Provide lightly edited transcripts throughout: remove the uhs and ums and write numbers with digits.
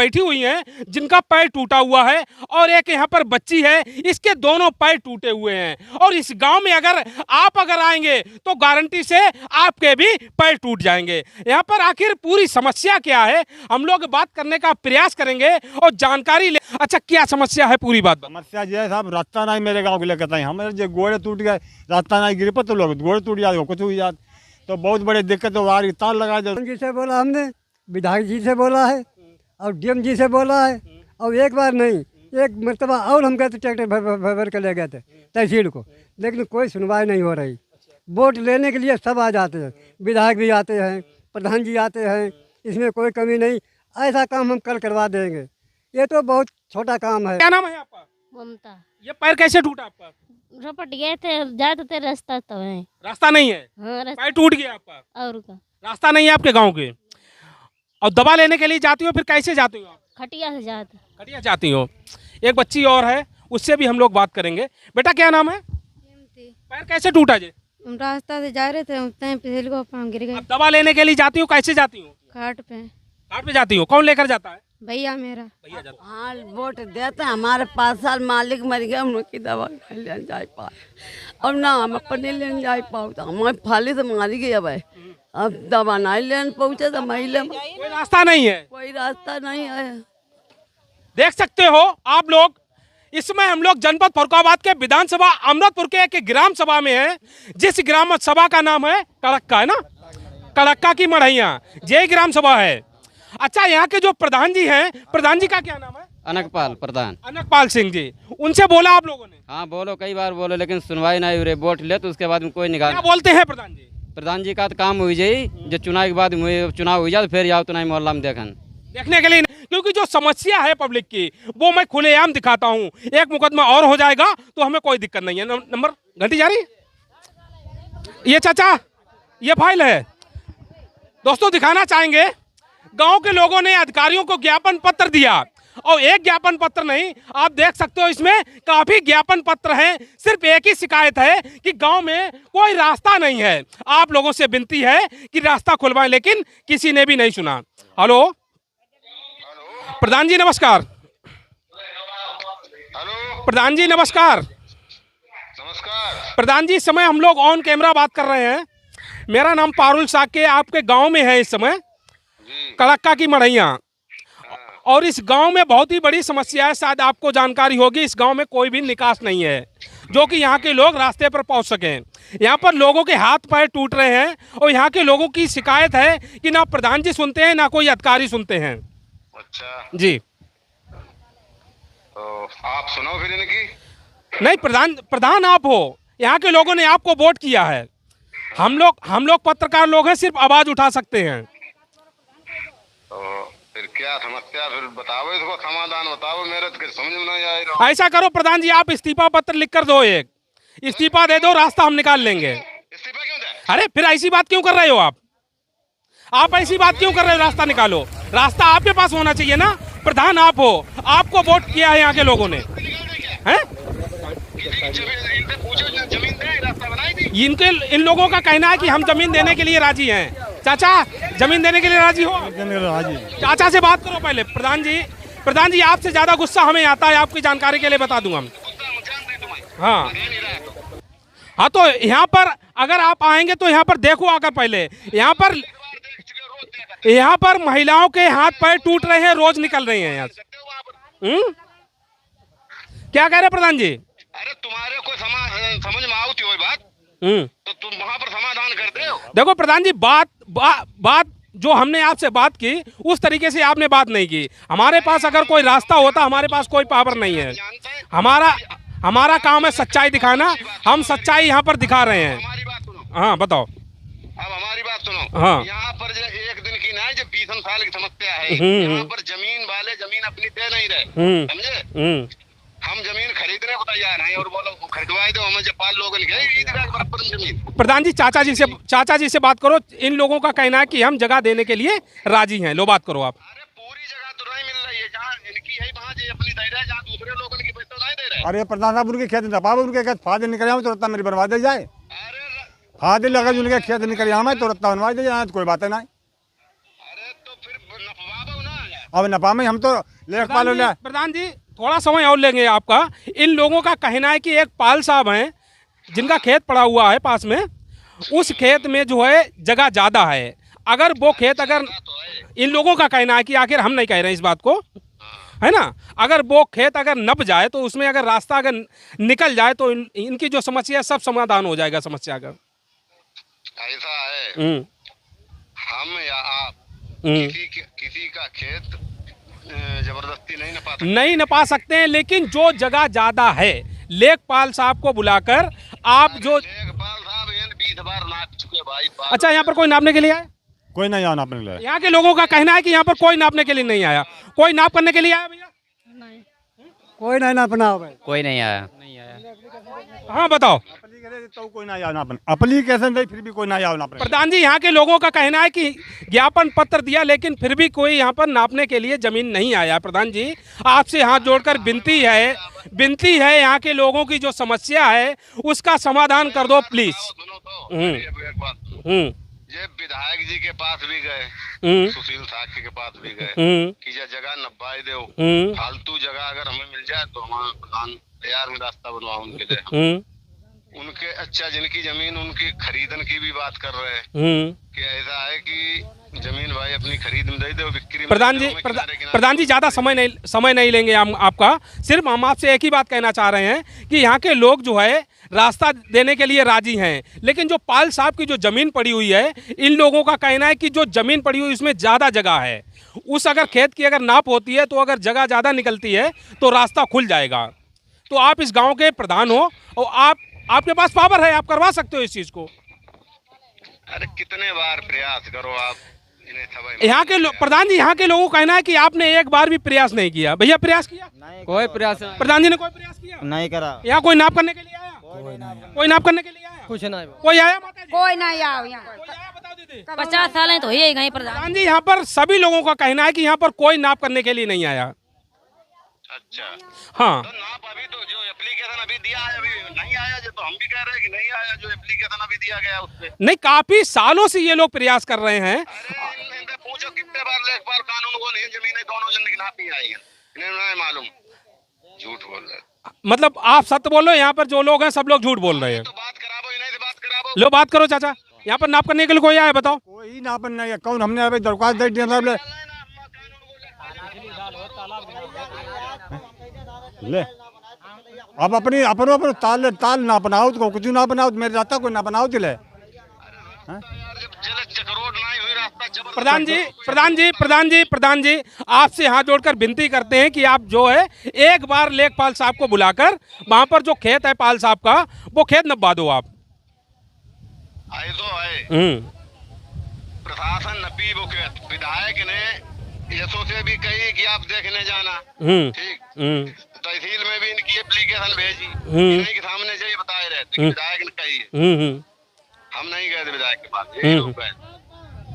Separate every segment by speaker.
Speaker 1: बैठी हुई हैं जिनका पैर टूटा हुआ है और एक यहाँ पर बच्ची है, इसके दोनों पैर टूटे हुए हैं। और इस गांव में अगर आप आएंगे तो गारंटी से आपके भी पैर टूट जाएंगे। यहाँ पर आखिर पूरी समस्या क्या है, हम लोग बात करने का प्रयास करेंगे और जानकारी ले। अच्छा, क्या समस्या है, पूरी बात?
Speaker 2: समस्या जो है साहब, रास्ता नहीं मेरे गाँव के लिए कहते हैं, हमारे जो गोड़े टूट गए, रास्ता नहीं गिर पर तो लोग गोड़े टूट जाते, कुछ हुई जाते, तो बहुत बड़ी दिक्कत हो आ रही। तार लगा दो
Speaker 3: जी से बोला हमने, विधायक जी से बोला है और डीएम जी से बोला है, और एक बार नहीं एक मरतबा और हम गए थे, ट्रैक्टर भर के ले गए थे तहसील को, लेकिन कोई सुनवाई नहीं हो रही। वोट लेने के लिए सब आ जाते हैं, विधायक भी आते हैं, प्रधान जी आते हैं, इसमें कोई कमी नहीं। ऐसा काम हम कल करवा देंगे, ये तो बहुत छोटा काम है।
Speaker 1: क्या नाम है आपका?
Speaker 4: ममता।
Speaker 1: ये पैर कैसे टूटा आपका?
Speaker 4: रपट गए थे, जाते थे, रास्ता तो है।
Speaker 1: रास्ता नहीं है?
Speaker 4: हाँ,
Speaker 1: पैर टूट गया आपका
Speaker 4: और का
Speaker 1: रास्ता नहीं है आपके गांव के, और दवा लेने के लिए जाती हो, फिर कैसे जाती हो आप?
Speaker 4: खटिया से जाते।
Speaker 1: खटिया जाती हो। एक बच्ची और है, उससे भी हम लोग बात करेंगे। बेटा क्या नाम है? पैर कैसे टूटा जी?
Speaker 5: रास्ता से जा रहे थे, फिसल को गिर गए।
Speaker 1: अब दवा लेने के लिए जाती हो, कैसे जाती हो?
Speaker 5: खाट पे।
Speaker 1: घाट पे जाती हो, कौन लेकर जाता है?
Speaker 5: भैया मेरा।
Speaker 1: भैया जाता है।
Speaker 6: हाँ, वोट देते हैं, हमारे 5 साल मालिक मर गए, हम लोग की दवा नहीं लेने जा पाए, अब ना हम अपने लेने जा पाओ, तो हमारे फाली से मारी गई। अब दवा नहीं लेने पहुँचे तो महिला
Speaker 1: कोई रास्ता नहीं है,
Speaker 6: कोई रास्ता नहीं है।
Speaker 1: देख सकते हो आप लोग। इसमें हम लोग जनपद फर्रुखाबाद के विधानसभा अमृतपुर के एक ग्राम सभा में है, जिस ग्राम सभा का नाम है कड़क्का, है ना, कड़क्का की मढ़ैया, जय ग्राम सभा है। अच्छा, यहाँ के जो प्रधान जी हैं, प्रधान जी का क्या नाम है?
Speaker 7: अनकपाल प्रधान।
Speaker 1: अनकपाल सिंह जी। उनसे बोला आप लोगों ने?
Speaker 7: हाँ बोलो, कई बार बोलो, लेकिन सुनवाई नहीं हो रही। वोट ले तो उसके बाद में कोई निकाल।
Speaker 1: क्या बोलते हैं प्रधान जी?
Speaker 7: प्रधान जी का तो काम हुई जाई, जो चुनाव के बाद चुनाव हुई जाए फिर आओ तो नहीं मोहल्ला में
Speaker 1: देखने के लिए, क्योंकि जो समस्या है पब्लिक की वो मैं खुलेआम दिखाता हूँ। एक मुकदमा और हो जाएगा तो हमें कोई दिक्कत नहीं है। नंबर घंटी जा रही। ये चाचा, ये फाइल है दोस्तों, दिखाना चाहेंगे। गांव के लोगों ने अधिकारियों को ज्ञापन पत्र दिया, और एक ज्ञापन पत्र नहीं, आप देख सकते हो इसमें काफी ज्ञापन पत्र हैं। सिर्फ एक ही शिकायत है कि गांव में कोई रास्ता नहीं है। आप लोगों से विनती है कि रास्ता खुलवाएं, लेकिन किसी ने भी नहीं सुना। हेलो प्रधान जी नमस्कार।
Speaker 8: हेलो
Speaker 1: प्रधान जी नमस्कार।
Speaker 8: नमस्कार
Speaker 1: प्रधान जी, इस समय हम लोग ऑन कैमरा बात कर रहे हैं। मेरा नाम पारुल साके, आपके गांव में है इस समय, कड़क्का की मढ़ैया, और इस गांव में बहुत ही बड़ी समस्या है, शायद आपको जानकारी होगी। इस गांव में कोई भी निकास नहीं है, जो कि यहाँ के लोग रास्ते पर पहुँच सकें। यहाँ पर लोगों के हाथ पैर टूट रहे हैं, और यहाँ के लोगों की शिकायत है कि ना प्रधान जी सुनते हैं, ना कोई अधिकारी सुनते हैं।
Speaker 8: अच्छा
Speaker 1: जी,
Speaker 8: तो आप सुनो फिर इनकी।
Speaker 1: नहीं, प्रधान आप हो, यहाँ के लोगों ने आपको वोट किया है। हम लोग पत्रकार लोग हैं, सिर्फ आवाज उठा सकते हैं।
Speaker 8: तो फिर क्या समस्या, फिर बताओ, इसको समाधान बताओ, मेरे तो समझ में नहीं आ रहा।
Speaker 1: ऐसा करो प्रधान जी, आप इस्तीफा पत्र लिख कर दो, एक इस्तीफा दे दो, रास्ता हम निकाल लेंगे।
Speaker 8: इस्तीफा क्यों दे?
Speaker 1: अरे फिर ऐसी बात क्यों कर रहे हो आप ऐसी बात क्यों कर रहे हो? रास्ता निकालो, रास्ता आपके पास होना चाहिए ना। प्रधान आप हो, आपको वोट किया है यहाँ के लोगों ने, हैं? इन लोगों का कहना है कि हम जमीन देने के लिए राजी हैं। चाचा, जमीन देने के लिए राजी हो? चाचा से बात करो पहले। प्रधान जी आपसे ज्यादा गुस्सा हमें आता है, आपकी जानकारी के लिए बता दूं हम। हाँ, तो यहाँ पर अगर आप आएंगे तो यहाँ पर देखो आकर पहले, यहाँ पर महिलाओं के हाथ पैर टूट रहे हैं, रोज निकल रही हैं यहाँ से। क्या कह रहे प्रधान जी?
Speaker 8: अरे तुम्हारे को समझ में आती हो बात, तो तुम वहाँ पर समाधान कर दो। देखो
Speaker 1: प्रधान जी, बात जो हमने आपसे बात की उस तरीके से आपने बात नहीं की। हमारे पास अगर कोई रास्ता होता, हमारे पास कोई पावर नहीं है। हमारा काम है सच्चाई दिखाना, हम सच्चाई यहाँ पर दिखा रहे हैं। हाँ बताओ।
Speaker 8: अब हमारी बात सुनो।
Speaker 1: हाँ,
Speaker 8: यहाँ पर जो एक दिन की नहीं, जो 20 साल की समस्या है, यहाँ पर जमीन वाले जमीन अपनी दे नहीं रहे, समझे? हम जमीन खरीदने को तैयार हैं, और बोलो खरीदवाई दो हमें, जब लोगों ने जमीन।
Speaker 1: प्रधान जी, चाचा जी से बात करो। इन लोगों का कहना है कि हम जगह देने के लिए राजी हैं। लो बात करो आप।
Speaker 8: अरे पूरी जगह तो नहीं मिल रही है, जहाँ इनकी है वहाँ अपनी दे रहे हैं, जहाँ दूसरे लोगों की पैसा नहीं दे रहे।
Speaker 2: अरे प्रधान साहब, उनके खेत उनके खेत फादे निकल जाए, तुरंत मेरी बनवा दे जाए। फादे लगा उनके खेत निकल जाए, तुरंत बनवा दे जाए, कोई बात नहीं।
Speaker 8: अरे तो फिर नफवा ना।
Speaker 2: अब नपा में हम तो लेखपाल ले
Speaker 1: प्रधान जी थोड़ा समय और लेंगे आपका। इन लोगों का कहना है कि एक पाल साहब हैं जिनका खेत पड़ा हुआ है पास में, उस खेत में जो है जगह ज़्यादा है। अगर वो खेत अगर इन लोगों का कहना है कि आखिर हम नहीं कह रहे हैं इस बात को, है ना, अगर वो खेत अगर नप जाए तो उसमें अगर रास्ता अगर निकल जाए तो इनकी जो समस्या है सब समाधान हो जाएगा समस्या का।
Speaker 8: ऐसा है हम या आप किसी का खेत जबरदस्ती नहीं
Speaker 1: नपा सकते हैं, लेकिन जो जगह ज्यादा है लेखपाल साहब को बुलाकर आप जो
Speaker 8: लेखपाल साहब 20 बार नाप चुके भाई।
Speaker 1: अच्छा, यहाँ पर कोई नापने के लिए आया?
Speaker 2: कोई नहीं आया नापने के लिए।
Speaker 1: यहाँ के लोगों का कहना है कि यहाँ पर कोई नापने के लिए नहीं आया। कोई नाप करने के लिए आया भैया?
Speaker 3: कोई नहीं नापना हो भाई,
Speaker 7: कोई नहीं आया।
Speaker 1: हाँ बताओ।
Speaker 2: तो कोई नहीं आया एप्लीकेशन दे फिर भी कोई नहीं आया नापने।
Speaker 1: प्रधान जी यहाँ के लोगों का कहना है कि ज्ञापन पत्र दिया लेकिन फिर भी कोई यहाँ पर नापने के लिए जमीन नहीं आया। प्रधान जी आपसे हाथ जोड़कर विनती है यहाँ के लोगों की जो समस्या है उसका समाधान कर दो प्लीज।
Speaker 8: ये विधायक जी के पास भी गए, सुशील साक्षी के पास भी गए कि ये जगह नब्बाई दो, फालतू जगह अगर हमें मिल जाए तो हमारा प्रधान तैयार में रास्ता बनवाओ उनके लिए। उनके अच्छा जिनकी जमीन उनकी खरीदन की भी बात कर रहे हैं कि ऐसा है कि जमीन भाई अपनी खरीद में दे दो, बिक्री में।
Speaker 1: प्रधान जी ज्यादा समय नहीं लेंगे हम आपका। सिर्फ हम आपसे एक ही बात कहना चाह रहे हैं कि यहाँ के लोग जो है रास्ता देने के लिए राजी हैं, लेकिन जो पाल साहब की जो जमीन पड़ी हुई है इन लोगों का कहना है कि जो जमीन पड़ी हुई उसमें ज़्यादा जगह है। उस अगर खेत की अगर नाप होती है तो अगर जगह ज़्यादा निकलती है तो रास्ता खुल जाएगा। तो आप इस गांव के प्रधान हो और आपके पास पावर है, आप करवा सकते हो इस चीज़ को।
Speaker 8: अरे कितने बार प्रयास करो आप
Speaker 1: यहाँ के प्रधान जी यहाँ के लोगों का कहना है कि आपने एक बार भी प्रयास नहीं किया। भैया प्रयास किया?
Speaker 7: कोई प्रयास
Speaker 1: प्रधान जी ने कोई प्रयास किया
Speaker 7: नहीं करा।
Speaker 1: यहाँ कोई नाप करने के लिए आया? कोई नाप करने के लिए आया?
Speaker 7: कुछ नहीं।
Speaker 1: कोई आया माता जी?
Speaker 5: कोई नहीं आया यहाँ।
Speaker 1: बताओ दीदी।
Speaker 4: 50 साल है तो ये गए प्रधान।
Speaker 1: प्रधान जी यहाँ पर सभी लोगों का कहना है कि यहाँ पर कोई नाप करने के लिए नहीं आया।
Speaker 8: अच्छा
Speaker 1: हाँ
Speaker 8: तो नाप अभी तो जो एप्लीकेशन अभी दिया है अभी नहीं आया, जो तो हम भी कह रहे हैं कि नहीं आया जो एप्लीकेशन अभी दिया गया उससे।
Speaker 1: नहीं, काफी सालों से ये लोग प्रयास कर रहे हैं।
Speaker 8: अरे पूछो कितने बार लेखपाल कानून को नहीं जमीनें दोनों जन की नापी आई है, इन्हें नहीं मालूम, झूठ बोल रहे।
Speaker 1: मतलब आप सत्य बोल रहे हो, यहाँ पर जो लोग हैं सब लोग झूठ बोल रहे हैं।
Speaker 8: तो बात कराबो, इन्हें से बात कराबो।
Speaker 1: लो बात करो चाचा, यहाँ पर नाप करने के लिए कोई आया? बताओ।
Speaker 2: कोई नापन नहीं है। कौन हमने अभी दरख्वास्त दे दिया ले अब अपनी अपनो ताल ना बनाओ तो कुछ ना बनाओ मेरे रास्ता को ना बनाओ दिले। प्रधान जी आपसे हाथ जोड़कर विनती करते हैं कि आप जो है एक बार लेखपाल साहब को बुलाकर वहां पर जो खेत है पाल साहब का वो खेत नपवा दो आप।
Speaker 8: आए तो आए प्रशासन नपी वो खेत, विधायक ने यसो से भी कही कि आप देखने जाना, ठीक। तहसील में भी इनकी एप्लीकेशन भेजी, इन्हीं के सामने से ये बताए रहे थे कि विधायक ने कही है। हम नहीं गए थे विधायक के पास, यही लोग गए।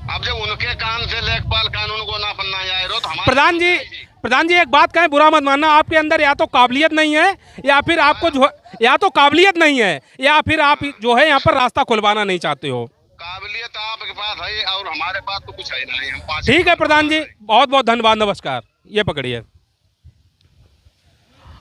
Speaker 8: अब जब उनके कान से लेखपाल कानून को ना पन्ना जाए तो हमारे
Speaker 1: प्रधान जी एक बात कहें, बुरा मत मानना, आपके अंदर या तो काबिलियत नहीं है या फिर आपको जो या तो काबिलियत नहीं है या फिर आप जो है यहाँ पर रास्ता खुलवाना नहीं चाहते हो।
Speaker 8: काबिलियत आपके पास है और हमारे पास तो कुछ है नहीं। हम
Speaker 1: ठीक है प्रधान जी, बहुत बहुत धन्यवाद, नमस्कार। ये पकड़िए।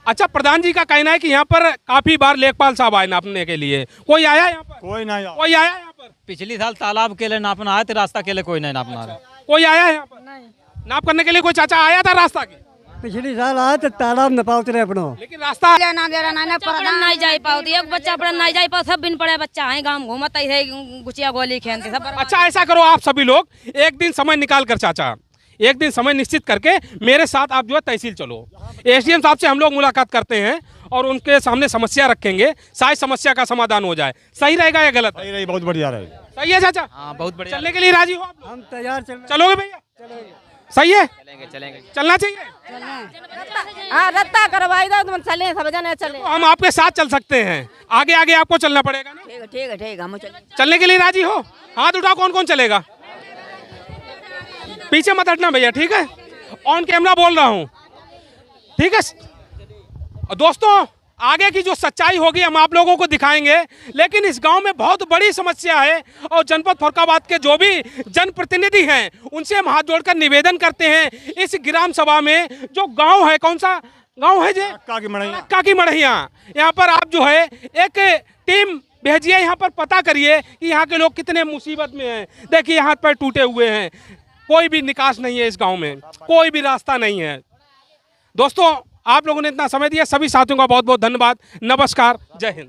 Speaker 1: अच्छा, प्रधान जी का कहना है कि यहाँ पर काफी बार लेखपाल साहब आए नापने के लिए, कोई आया यहाँ पर?
Speaker 2: कोई नहीं आया।
Speaker 1: कोई आया यहाँ पर?
Speaker 7: पिछली साल तालाब के लिए नापना आया थे, रास्ता के लिए कोई नहीं नापना रहा।
Speaker 1: कोई आया यहाँ पर? नहीं। नाप करने के लिए कोई चाचा आया था रास्ता के?
Speaker 3: पिछली साल आए तो तालाब न पाते रहे अपनो,
Speaker 1: लेकिन रास्ता
Speaker 4: नहीं जा पाती, एक बच्चा पढ़ नहीं जा पाता, सब बिन पड़े बच्चा है गाँव घूमता है गुचिया गोली खेलते सब।
Speaker 1: अच्छा ऐसा करो आप सभी लोग एक दिन समय निकाल कर, चाचा एक दिन समय निश्चित करके मेरे साथ आप जो है तहसील चलो। एसडीएम साहब से हम लोग मुलाकात करते हैं और उनके सामने समस्या रखेंगे, शायद समस्या का समाधान हो जाए। सही रहेगा या गलत?
Speaker 2: सही रही, बहुत बढ़िया रही।
Speaker 1: सही है चाचा?
Speaker 7: हाँ बहुत बढ़िया।
Speaker 1: चलने के लिए राजी हो आप?
Speaker 3: हम तैयार
Speaker 1: चलोगे भैया? सही है,
Speaker 7: चलेंगे।
Speaker 1: चलना चाहिए।
Speaker 5: हाँ रत्ता करवाई दो तुम चले सब जने चले।
Speaker 1: तो हम आपके साथ चल सकते हैं, आगे आगे आपको चलना पड़ेगा ना।
Speaker 5: ठीक है हम
Speaker 1: चलने के लिए राजी हो? हाथ उठाओ, कौन कौन चलेगा? पीछे मत हटना भैया, ठीक है? ऑन कैमरा बोल रहा हूँ, ठीक है? दोस्तों
Speaker 2: आगे की जो सच्चाई होगी हम आप लोगों को दिखाएंगे। लेकिन इस गांव में बहुत बड़ी समस्या है और जनपद फर्रुखाबाद के जो भी जनप्रतिनिधि हैं उनसे हम हाथ जोड़कर निवेदन करते हैं इस ग्राम सभा में जो गांव है, कौन सा गांव है जी? काकी मढ़ैया। यहाँ पर आप जो है एक टीम भेजिए, यहाँ पर पता करिए कि यहाँ के लोग कितने मुसीबत में हैं। देखिए हाथ पैर टूटे हुए हैं, कोई भी निकास नहीं है इस गांव में, कोई भी रास्ता नहीं है। दोस्तों आप लोगों ने इतना समय दिया, सभी साथियों का बहुत बहुत धन्यवाद। नमस्कार, जय हिंद।